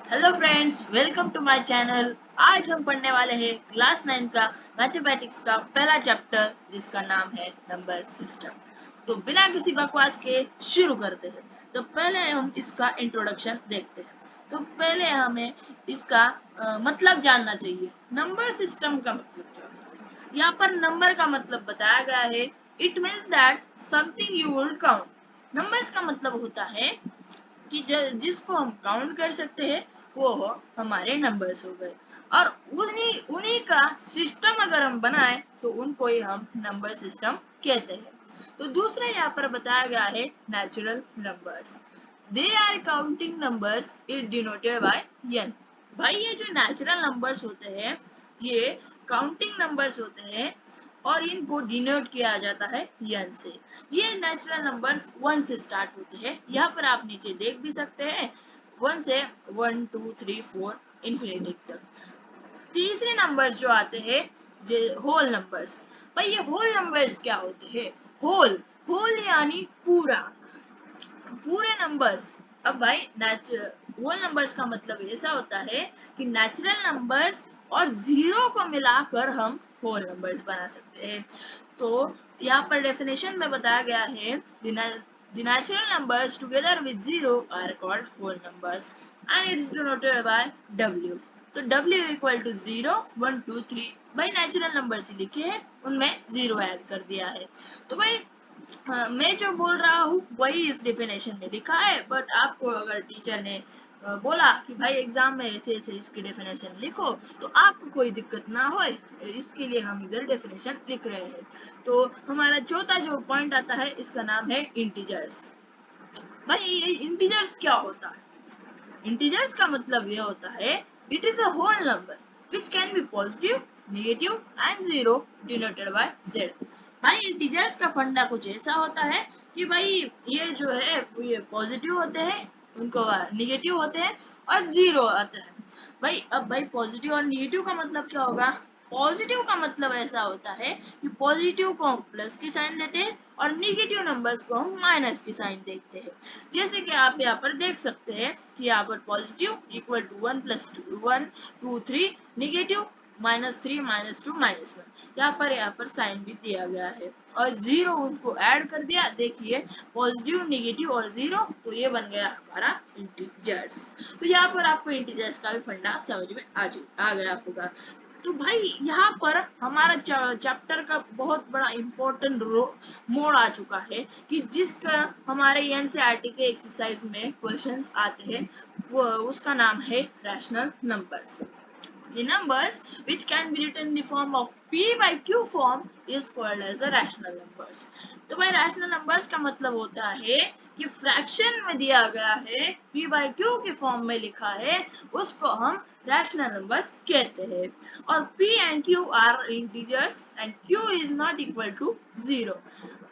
Hello friends, welcome to my channel. आज हम पढ़ने वाले हैं क्लास 9 का मैथमेटिक्स का पहला चैप्टर जिसका नाम है नंबर सिस्टम। तो बिना किसी बकवास के शुरू करते हैं। तो पहले हम इसका इंट्रोडक्शन देखते हैं। तो पहले हमें इसका मतलब जानना चाहिए। नंबर सिस्टम का मतलब क्या है? यहाँ पर नंबर का मतलब बताया गया है। It means that something you will count. Numbers का मतलब होता है कि जिसको हम काउंट कर सकते हैं वो हमारे नंबर्स हो गए। और उन्हीं उन्हीं का सिस्टम अगर हम बनाए तो उनको ही हम नंबर सिस्टम कहते हैं। तो दूसरा यहाँ पर बताया गया है natural numbers. They are counting numbers is denoted by N. भाई ये जो नेचुरल नंबर्स होते हैं ये काउंटिंग नंबर्स होते हैं और इनको डिनोट किया जाता है एन से। ये नेचुरल नंबर्स वन से स्टार्ट होते हैं। यहाँ पर आप नीचे देख भी सकते हैं वन से 1 2 3 4 इन्फिनिटी तक। तीसरे नंबर जो आते हैं जो होल नंबर्स। भाई ये होल नंबर्स क्या होते हैं? होल होल यानी पूरा, पूरे नंबर्स। अब भाई होल नंबर्स का मतलब ऐसा होता है कि नेचुरल नंबर्स और जीरो को मिलाकर हम होल नंबर्स बना सकते हैं। तो यहाँ पर डेफिनेशन में बताया गया है the natural numbers together with zero are called whole numbers and it's denoted by W। तो W इक्वल टू 0 1 2 3 भाई नेचुरल नंबर्स ही लिखे हैं, उनमें जीरो ऐड कर दिया है। तो भाई हाँ, मैं जो बोल रहा हूँ वही इस डेफिनेशन में लिखा है। बट आपको अगर टीचर ने बोला कि भाई एग्जाम में ऐसे ऐसे इसकी डेफिनेशन लिखो तो आपको कोई दिक्कत ना हो, इसके लिए हम इधर डेफिनेशन लिख रहे हैं। तो हमारा चौथा जो पॉइंट आता है इसका नाम है इंटीजर्स। भाई ये इंटीजर्स क्या होता है? इंटीजर्स का मतलब ये होता है it is a whole number which can be positive, negative and zero denoted by Z. भाई इंटीजर्स का फंडा कुछ ऐसा होता है कि भाई ये जो है ये पॉजिटिव होते हैं, उनको निगेटिव होते हैं और जीरो आते हैं। भाई अब भाई पॉजिटिव और निगेटिव का मतलब क्या होगा? पॉजिटिव का मतलब ऐसा होता है कि पॉजिटिव को हम प्लस की साइन देते हैं और निगेटिव नंबर्स को हम माइनस की साइन देते हैं। जैसे कि आप यहाँ पर देख सकते हैं कि यहाँ पर पॉजिटिव इक्वल टू 1 + 1 2 3, निगेटिव -3 -2 -1। यहाँ पर साइन भी दिया गया है और जीरो उसको ऐड कर दिया। देखिए पॉजिटिव निगेटिव और जीरो, तो ये बन गया हमारा इंटीजर्स। तो यहाँ पर आपको इंटीजर्स का भी फंडा समझ में आ गया होगा। तो भाई यहाँ पर हमारा चैप्टर का बहुत बड़ा इम्पोर्टेंट मोड आ चुका है कि जिसका हमारे एनसीईआरटी के एक्सरसाइज में क्वेश्चंस आते हैं वो उसका नाम है rational numbers. The numbers which can be written in the form of p by q form is called as a rational numbers। तो भाई rational numbers का मतलब होता है कि फ्रैक्शन में दिया गया है p by q के फॉर्म में लिखा है उसको हम rational numbers कहते हैं। और p and q are integers and q is not equal to 0।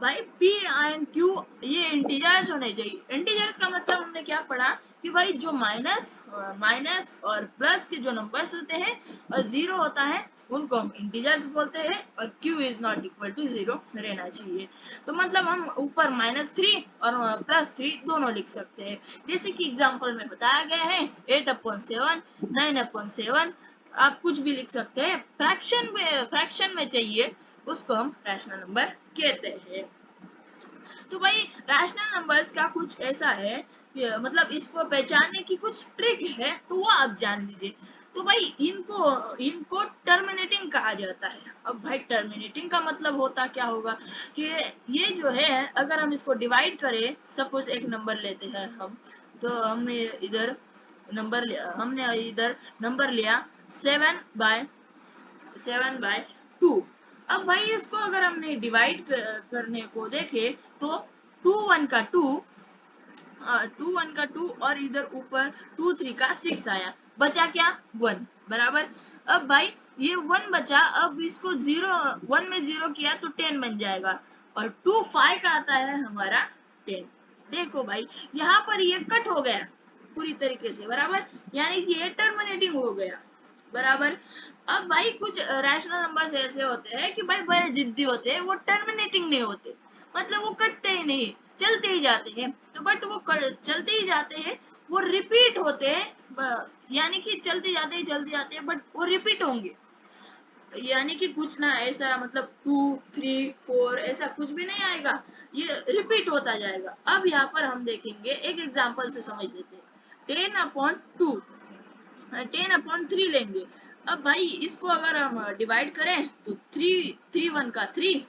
भाई p एंड q ये इंटीजर्स होने चाहिए। इंटीजर्स का मतलब हमने क्या पढ़ा कि भाई जो माइनस माइनस और प्लस के जो नंबर्स होते हैं और जीरो होता है उनको हम इंटीजर्स बोलते हैं और q is not equal to 0 रहना चाहिए। तो मतलब हम ऊपर -3 और +3 दोनों लिख सकते हैं। जैसे कि एग्जांपल में बताया गया है 8/7 9/7 आप कुछ भी लिख सकते हैं। फ्रैक्शन में चाहिए उसको हम रैशनल नंबर कहते हैं। तो भाई रैशनल नंबर्स का कुछ ऐसा है कि मतलब इसको पहचानने की कुछ ट्रिक है तो वो आप जान लीजिए। तो भाई इनको इनको टर्मिनेटिंग कहा जाता है। अब भाई टर्मिनेटिंग का मतलब होता क्या होगा कि ये जो है अगर हम इसको डिवाइड करें, सपोज एक नंबर लेते हैं हम। तो हमने इधर नंबर लिया 7/2। अब भाई इसको अगर हमने डिवाइड करने को देखे तो 2 1 का 2 और इधर ऊपर 2 3 का 6 आया, बचा क्या 1 बराबर। अब भाई ये 1 बचा, अब इसको 1 में 0 किया तो 10 बन जाएगा और 2 5 का आता है हमारा 10। देखो भाई यहाँ पर ये कट हो गया पूरी तरीके से बराबर, यानी कि ये टर्मिनेटिंग हो गया बराबर। अब भाई कुछ रैशनल नंबर्स ऐसे होते हैं कि भाई बड़े जिद्दी होते हैं, वो टर्मिनेटिंग नहीं होते, मतलब वो कटते ही नहीं, चलते ही जाते हैं। तो बट वो चलते ही जाते हैं वो रिपीट होते हैं, यानी कि चलते जाते बट वो रिपीट होंगे, यानी कि कुछ ना ऐसा मतलब 2 3 4 ऐसा कुछ भी नहीं आएगा, ये रिपीट होता जाएगा। अब यहाँ पर हम देखेंगे, एक एग्जांपल से समझ लेते हैं। 10/2, 10/3 लेंगे। अब भाई इसको अगर हम डिवाइड करें तो 3 1 का 3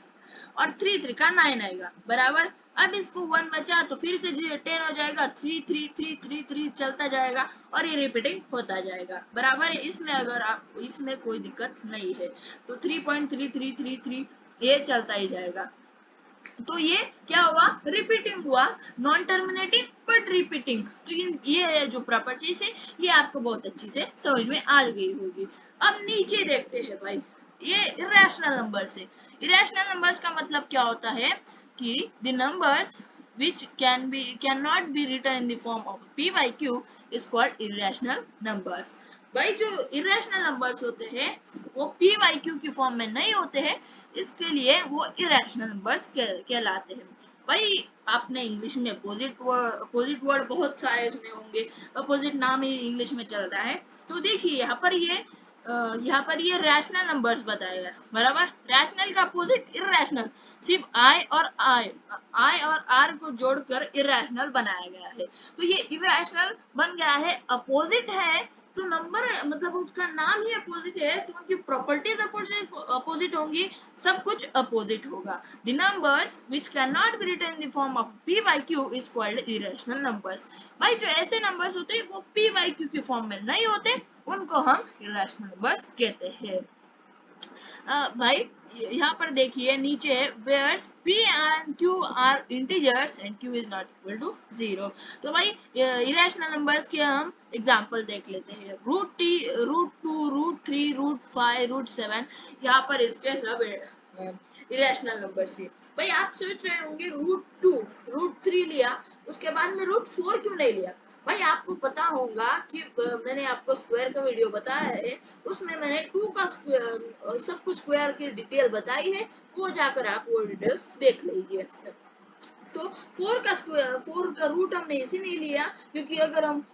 और 3 3 का 9 आएगा बराबर। अब इसको 1 बचा तो फिर से 10 हो जाएगा, 3 3 3 3 3 चलता जाएगा और ये रिपीटिंग होता जाएगा बराबर है। इसमें अगर आप, इसमें कोई दिक्कत नहीं है, तो 3.3333 ये चलता ही जाएगा। तो ये क्या हुआ, रिपीटिंग हुआ, नॉन टर्मिनेटिंग बट रिपीटिंग। तो ये जो प्रॉपर्टीज है ये आपको बहुत अच्छी से समझ में आ गई होगी। अब नीचे देखते हैं भाई, ये इरेशनल नंबर्स है। इरेशनल नंबर्स का मतलब क्या होता है कि the numbers which cannot be written in the form of p by q is called irrational numbers। भाई जो इरेशनल नंबर्स होते हैं वो पी वाई क्यू की फॉर्म में नहीं होते हैं, इसके लिए वो इरेशनल नंबर्स कहलाते हैं। भाई आपने इंग्लिश में अपोजिट वर्ड बहुत सारे सुने होंगे, अपोजिट नाम ही इंग्लिश में चल रहा है। तो देखिए यहाँ पर ये रैशनल नंबर्स बताया गया बराबर। रैशनल का अपोजिट इरेशनल, सिर्फ आई और आर को जोड़कर इरेशनल बनाया गया है। तो ये इरेशनल बन गया है, अपोजिट है तो नंबर मतलब उसका नाम ही अपोजिट है तो उनकी प्रॉपर्टीज अपोजिट होंगी, सब कुछ अपोजिट होगा। The numbers which can not be written in the form of p by q is called irrational numbers. भाई जो ऐसे नंबर्स होते हैं वो p by q की फॉर्म में नहीं होते, उनको हम इरेशनल नंबर्स कहते हैं। भाई यहाँ पर देखिए नीचे है where p and q are integers and q is not equal to 0। तो भाई इरेशनल नंबर्स के हम एग्जांपल देख लेते हैं। √2 √3 √5 √7, यहाँ पर इसके सब इरेशनल नंबर्स है। भाई आप सोच रहे होंगे √2 √3 लिया, उसके बाद में √4 क्यों नहीं लिया। भाई आपको पता होगा कि मैंने आपको स्क्वायर का वीडियो बताया है, उसमें मैंने 2 का स्क्वायर सब कुछ स्क्वायर की डिटेल बताई है, वो जाकर आप वो डिटेल्स देख लीजिए। तो 4 का रूट हमने इसीलिए लिया क्योंकि अगर हम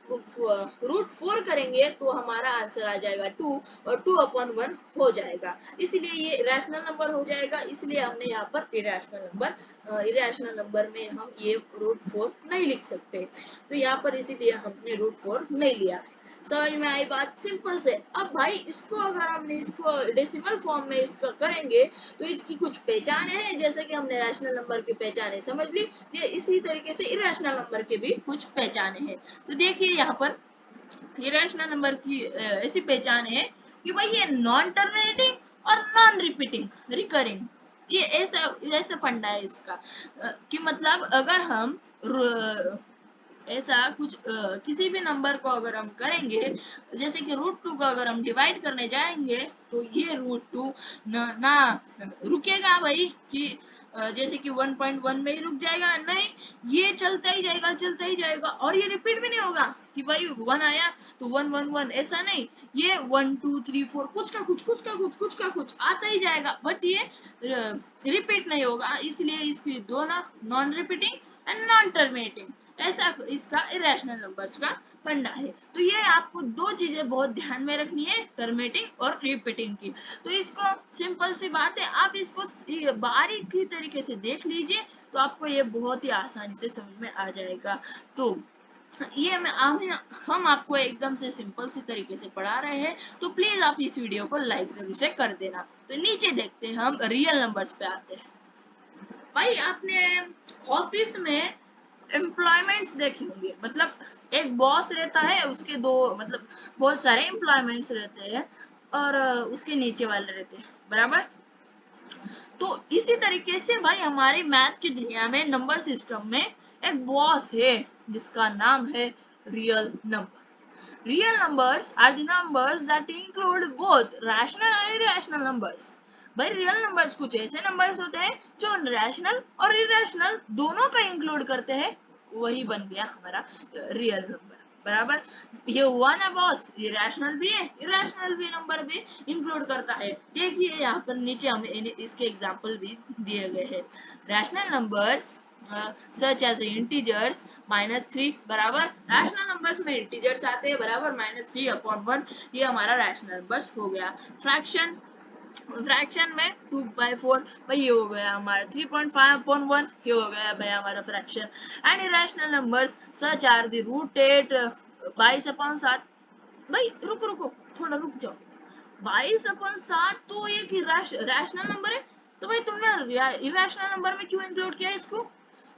√4 करेंगे तो हमारा आंसर आ जाएगा 2 और 2/1 हो जाएगा, इसलिए ये इरेशनल नंबर हो जाएगा। इसलिए हमने यहाँ पर इरेशनल नंबर में हम ये √4 नहीं लिख सकते, तो यहाँ पर इसीलिए हमने √4 नहीं लिया है। समझ में आई बात, सिंपल से। अब भाई इसको अगर हमने इसको डेसिमल फॉर्म में इसका करेंगे तो इसकी कुछ पहचान है, जैसे कि हमने रैशनल नंबर की पहचाने समझ ली, ये इसी तरीके से इरेशनल नंबर के भी कुछ पहचाने हैं। तो देखिए यहाँ पर इरेशनल नंबर की ऐसी पहचान है कि भाई ये नॉन टर्मिनेटिंग और नॉन रिपीटिंग रिकरिंग, ये ऐसा ऐसा फंडा है इसका कि मतलब अगर हम ऐसा कुछ किसी भी नंबर को अगर हम करेंगे, जैसे कि √2 को अगर हम डिवाइड करने जाएंगे तो ये √2 ना रुकेगा भाई कि जैसे कि 1.1 में ही रुक जाएगा, नहीं, ये चलता ही जाएगा और ये रिपीट भी नहीं होगा कि भाई 1 आया तो 1 1 1, ऐसा नहीं, ये 1 2 3 4 कुछ का कुछ आता ही जाएगा, बट ये रिपीट नहीं होगा, इसलिए इसकी दो ना non repeating and non terminating, ऐसा इसका इरेशनल नंबर्स का फंडा है। तो ये आपको दो चीजें बहुत ध्यान में रखनी है, टर्मिनेटिंग और रिपीटिंग की। तो इसको सिंपल सी बात है, आप इसको बारीकी तरीके से देख लीजिए तो आपको ये बहुत ही आसानी से समझ में आ जाएगा। तो ये हम आपको एकदम से सिंपल सी तरीके से पढ़ा रहे हैं, तो प्लीज आप इस वीडियो को लाइक जरूर से कर देना। तो नीचे देखते हैं, हम रियल नंबर्स पे आते हैं। भाई आपने ऑफिस में एम्प्लॉयमेंट्स देखे होंगे, मतलब एक बॉस रहता है, उसके दो मतलब बहुत सारे एम्प्लॉयमेंट्स रहते हैं और उसके नीचे वाले रहते हैं बराबर। तो इसी तरीके से भाई हमारे मैथ की दुनिया में नंबर सिस्टम में एक बॉस है जिसका नाम है real number. Real numbers are the numbers that include both rational and irrational numbers. भाई रियल नंबर्स कुछ ऐसे नंबर्स होते हैं जो रैशनल और इरेशनल दोनों का इंक्लूड करते हैं, वही बन गया हमारा रियल नंबर बराबर। ये हुआ ना बॉस, ये रैशनल भी है इरेशनल भी नंबर भी इंक्लूड करता है। देखिए यहाँ पर नीचे हमें इसके एग्जांपल भी दिए गए हैं। Rational numbers such as integers -3 बराबर रैशनल नंबर्स में इंटीजर्स आते हैं बराबर -3/1, ये हमारा रैशनल नंबर्स हो गया। फ्रैक्शन में 2/4 भाई ये हो गया हमारा 3.5/1, ये हो गया भाई हमारा fraction. And irrational numbers such are the rooted 22/7। भाई रुको रुको, थोड़ा रुक जाओ। 22/7 तो एक रैशनल नंबर है, तो भाई तुमने इरेशनल नंबर में क्यों इंक्लूड किया इसको?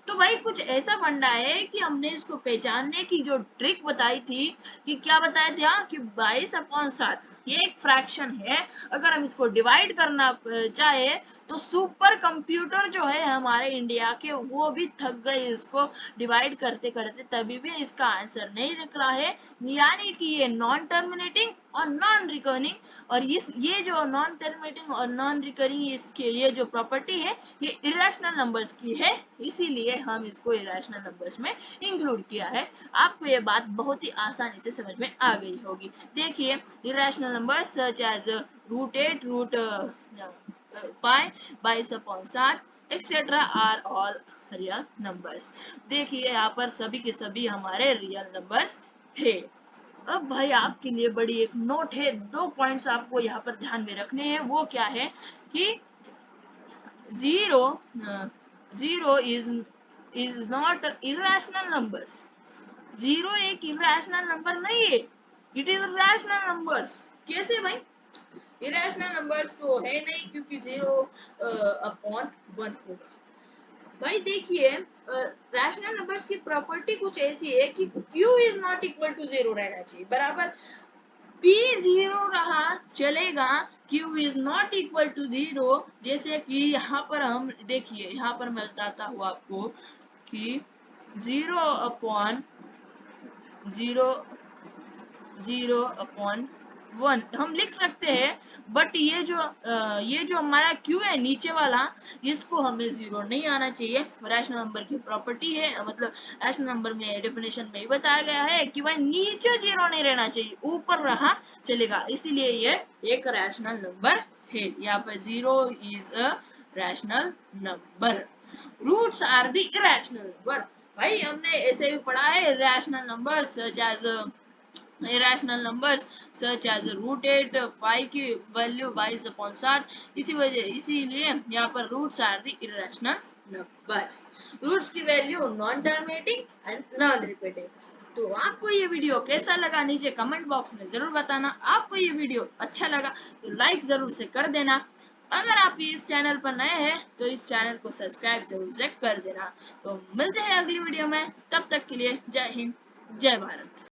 तो भाई कुछ ऐसा फंडा है कि हमने इसको पहचानने की जो ट्रिक बताई थी, कि क्या बताया था कि 22/7 ये एक फ्रैक्शन है। अगर हम इसको डिवाइड करना चाहे तो सुपर कंप्यूटर जो है हमारे इंडिया के वो भी थक गए इसको डिवाइड करते करते, तभी भी इसका आंसर नहीं निकला है। यानी कि ये नॉन टर्मिनेटिंग और नॉन रिकर्निंग, और ये जो नॉन टर्मिनेटिंग और नॉन रिकरिंग इसके ये जो प्रॉपर्टी है ये इरेशनल नंबर्स की है, इसीलिए हम इसको इरेशनल नंबर्स में इंक्लूड किया है। आपको ये बात बहुत ही आसानी से समझ में आ गई होगी। देखिए irrational numbers such as √8, √π/7 etcetera are all real numbers. देखिए यहाँ पर सभी के सभी हमारे रियल नंबर्स है। अब भाई आपके लिए बड़ी एक नोट है, 2 पॉइंट्स आपको यहाँ पर ध्यान में रखने हैं। वो क्या है कि zero zero is not irrational numbers. Zero एक इरेशनल नंबर नहीं है, इट इज रैशनल नंबर्स। कैसे भाई? इरेशनल नंबर्स तो है नहीं, क्योंकि 0/1 होगा। भाई देखिए रैशनल नंबर्स की प्रॉपर्टी कुछ ऐसी है कि q is not equal to 0 रहना चाहिए बराबर। p 0 रहा चलेगा, q is not equal to 0। जैसे कि यहाँ पर हम देखिए, यहाँ पर मैं बताता हूँ आपको कि 0/0 हम लिख सकते हैं, बट ये जो हमारा q है नीचे वाला, इसको हमें 0 नहीं आना चाहिए। रैशनल नंबर की प्रॉपर्टी है, मतलब रैशनल नंबर में डेफिनेशन में ही बताया गया है कि भाई नीचे 0 नहीं रहना चाहिए, ऊपर रहा चलेगा, इसीलिए ये एक रैशनल नंबर है। यहाँ पर 0 is a rational number. Roots are the irrational number. भाई हमने ऐसे भी पढ़ा है rational number such as irrational numbers such as √8, pi की वैल्यू 22/7। इसीलिए यहाँ पर roots are the irrational numbers. Roots की value non terminating and non repeating. तो आपको ये वीडियो कैसा लगा नीचे कमेंट बॉक्स में जरूर बताना। आपको ये वीडियो अच्छा लगा तो लाइक जरूर से कर देना। अगर आप इस चैनल पर नए हैं तो इस चैनल को सब्सक्राइब जरूर से कर देना। तो मिलते हैं अगली वीडियो में, तब तक के लिए जय हिंद जय भारत।